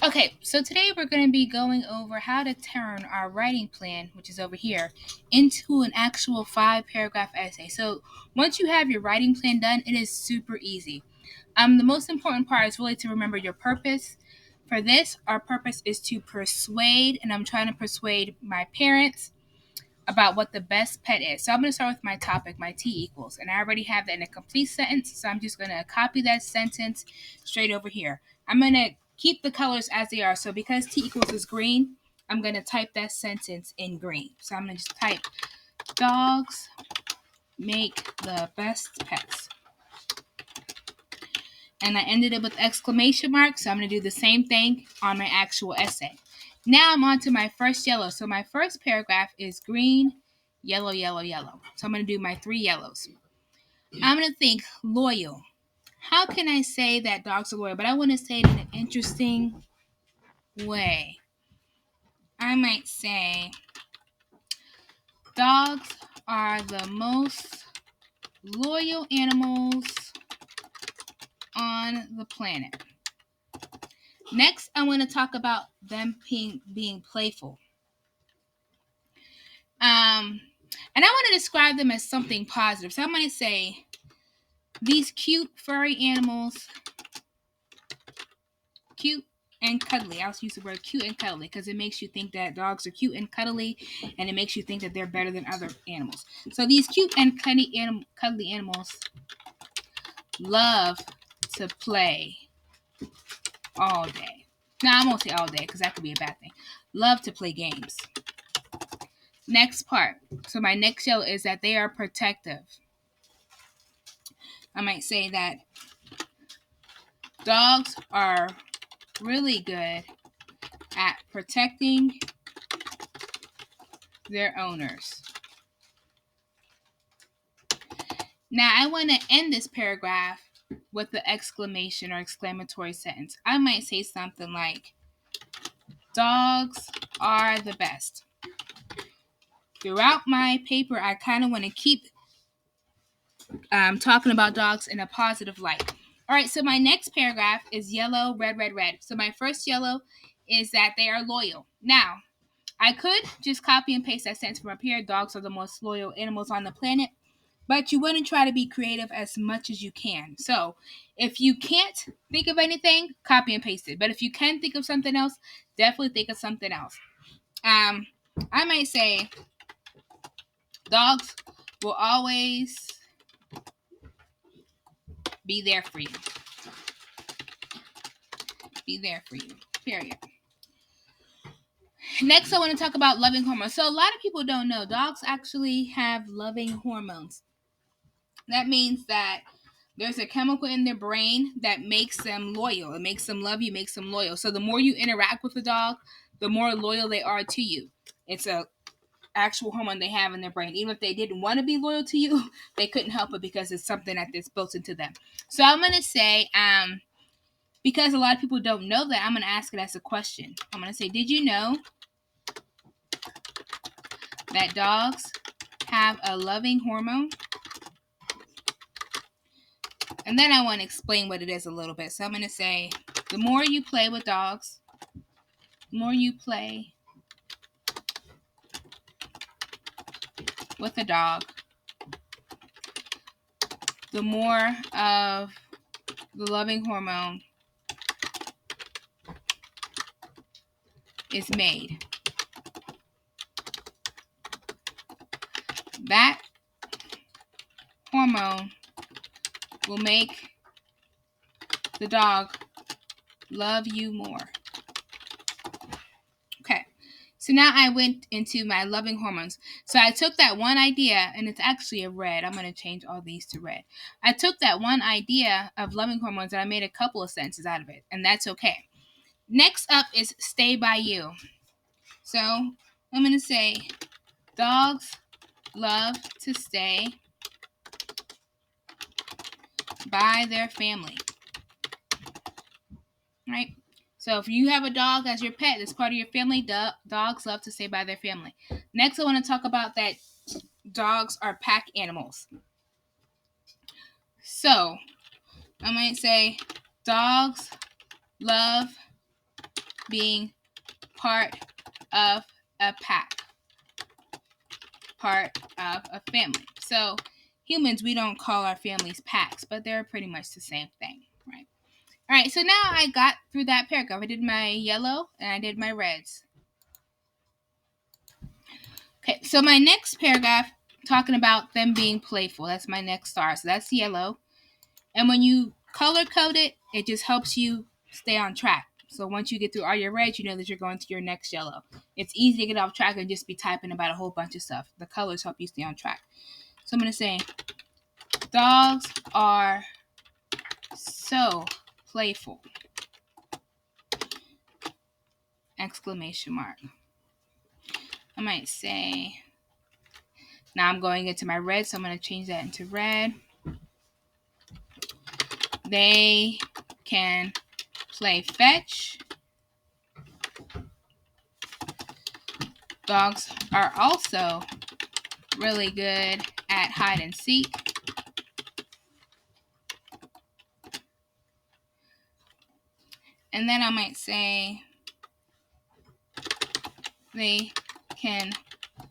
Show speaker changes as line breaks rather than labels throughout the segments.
Okay, so today we're going to be going over how to turn our writing plan, which is over here, into an actual 5 paragraph essay. So once you have your writing plan done, it is super easy. The most important part is really to remember your purpose. For this, our purpose is to persuade, and I'm trying to persuade my parents about what the best pet is. So I'm going to start with my topic, my T equals, and I already have that in a complete sentence. So I'm just going to copy that sentence straight over here. I'm going to keep the colors as they are. So because T equals is green, I'm going to type that sentence in green. So I'm going to just type, dogs make the best pets. And I ended it with exclamation mark. So I'm going to do the same thing on my actual essay. Now I'm on to my first yellow. So my first paragraph is green, yellow, yellow, yellow. So I'm going to do my 3 yellows. I'm going to think loyal. How can I say that dogs are loyal? But I want to say it in an interesting way. I might say dogs are the most loyal animals on the planet. Next, I want to talk about them being playful. And I want to describe them as something positive. So I'm going to say these cute furry animals, cute and cuddly. I'll use the word cute and cuddly because it makes you think that dogs are cute and cuddly, and it makes you think that they're better than other animals. So these cute and cuddly animals love to play all day. Now, I won't say all day because that could be a bad thing. Love to play games. Next part. So my next yellow is that they are protective. I might say that dogs are really good at protecting their owners. Now, I want to end this paragraph with the exclamation or exclamatory sentence. I might say something like, dogs are the best. Throughout my paper, I kind of want to keep talking about dogs in a positive light. All right, so my next paragraph is yellow, red, red, red. So my first yellow is that they are loyal. Now, I could just copy and paste that sentence from up here. Dogs are the most loyal animals on the planet. But you want to try to be creative as much as you can. So if you can't think of anything, copy and paste it. But if you can think of something else, definitely think of something else. I might say dogs will always be there for you. Be there for you. Period. Next, I want to talk about loving hormones. So a lot of people don't know dogs actually have loving hormones. That means that there's a chemical in their brain that makes them loyal. It makes them love you, makes them loyal. So the more you interact with the dog, the more loyal they are to you. It's a actual hormone they have in their brain. Even if they didn't want to be loyal to you, they couldn't help it because it's something that's built into them. So I'm gonna say, because a lot of people don't know that, I'm gonna ask it as a question. I'm gonna say, did you know that dogs have a loving hormone? And then I want to explain what it is a little bit. So I'm going to say, the more you play with dogs, the more you play with a dog, the more of the loving hormone is made. That hormone will make the dog love you more. Okay, so now I went into my loving hormones. So I took that one idea, and it's actually a red. I'm going to change all these to red. I took that one idea of loving hormones, and I made a couple of sentences out of it, and that's okay. Next up is stay by you. So I'm going to say dogs love to stay by their family. Right? So if you have a dog as your pet, that's part of your family, dogs love to stay by their family. Next, I want to talk about that dogs are pack animals. So I might say dogs love being part of a pack, part of a family. So humans, we don't call our families packs, but they're pretty much the same thing, right? All right, so now I got through that paragraph. I did my yellow and I did my reds. Okay, so my next paragraph, talking about them being playful. That's my next star. So that's yellow. And when you color code it, it just helps you stay on track. So once you get through all your reds, you know that you're going to your next yellow. It's easy to get off track and just be typing about a whole bunch of stuff. The colors help you stay on track. So I'm going to say, dogs are so playful. Exclamation mark. I might say, now I'm going into my red, so I'm going to change that into red. They can play fetch. Dogs are also really good at hide and seek. And then I might say they can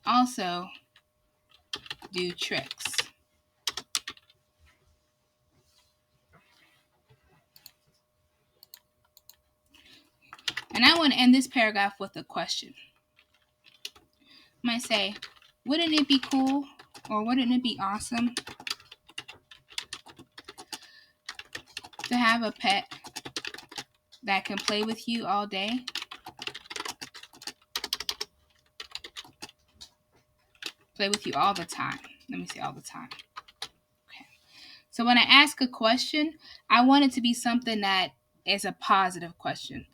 also do tricks. And I want to end this paragraph with a question. I might say, wouldn't it be cool or wouldn't it be awesome to have a pet that can play with you all day? Play with you all the time. Let me say all the time. Okay. So when I ask a question, I want it to be something that is a positive question.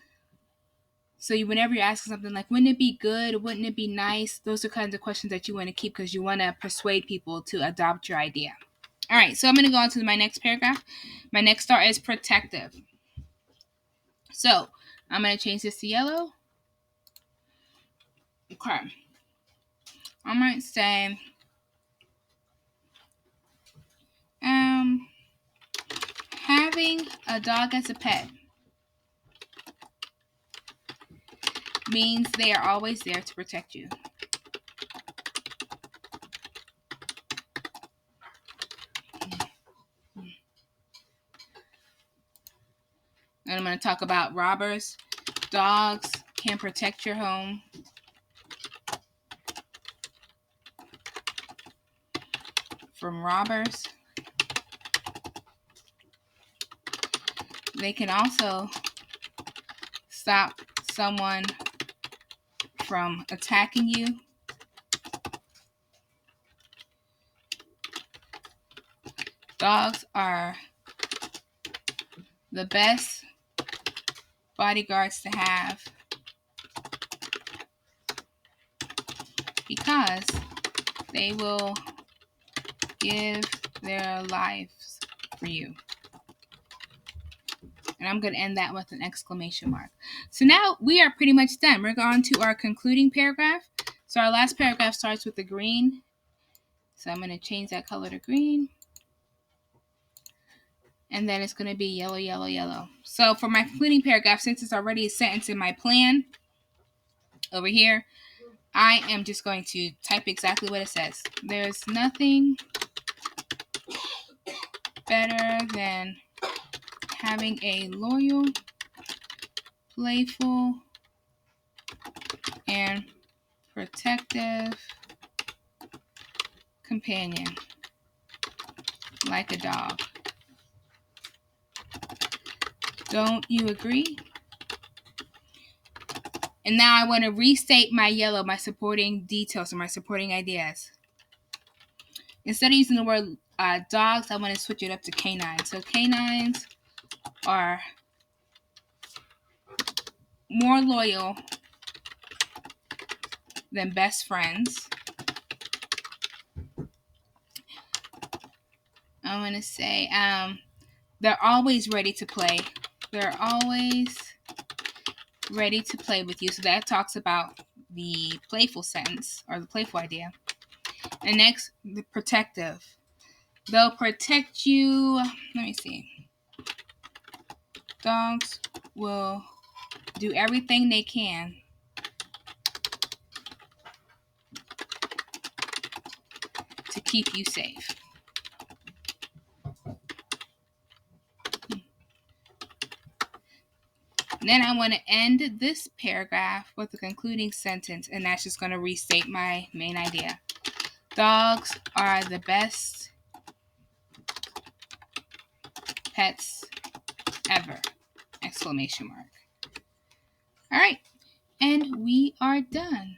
So whenever you're asking something like, wouldn't it be good? Wouldn't it be nice? Those are kinds of questions that you want to keep because you want to persuade people to adopt your idea. All right, so I'm going to go on to my next paragraph. My next star is protective. So I'm going to change this to yellow. Okay. I might say, having a dog as a pet means they are always there to protect you. And I'm going to talk about robbers. Dogs can protect your home from robbers. They can also stop someone from attacking you. Dogs are the best bodyguards to have because they will give their lives for you. And I'm going to end that with an exclamation mark. So now we are pretty much done. We're on to our concluding paragraph. So our last paragraph starts with the green. So I'm going to change that color to green. And then it's going to be yellow, yellow, yellow. So for my concluding paragraph, since it's already a sentence in my plan over here, I am just going to type exactly what it says. There's nothing better than having a loyal, playful, and protective companion like a dog. Don't you agree? And now I want to restate my yellow, my supporting details or my supporting ideas. Instead of using the word dogs, I want to switch it up to canines. So canines are more loyal than best friends. I want to say they're always ready to play. They're always ready to play with you. So that talks about the playful sentence or the playful idea. And next, the protective. They'll protect you. Let me see. Dogs will do everything they can to keep you safe. Then I want to end this paragraph with a concluding sentence, and that's just going to restate my main idea. Dogs are the best pets ever! Exclamation mark. All right, and we are done.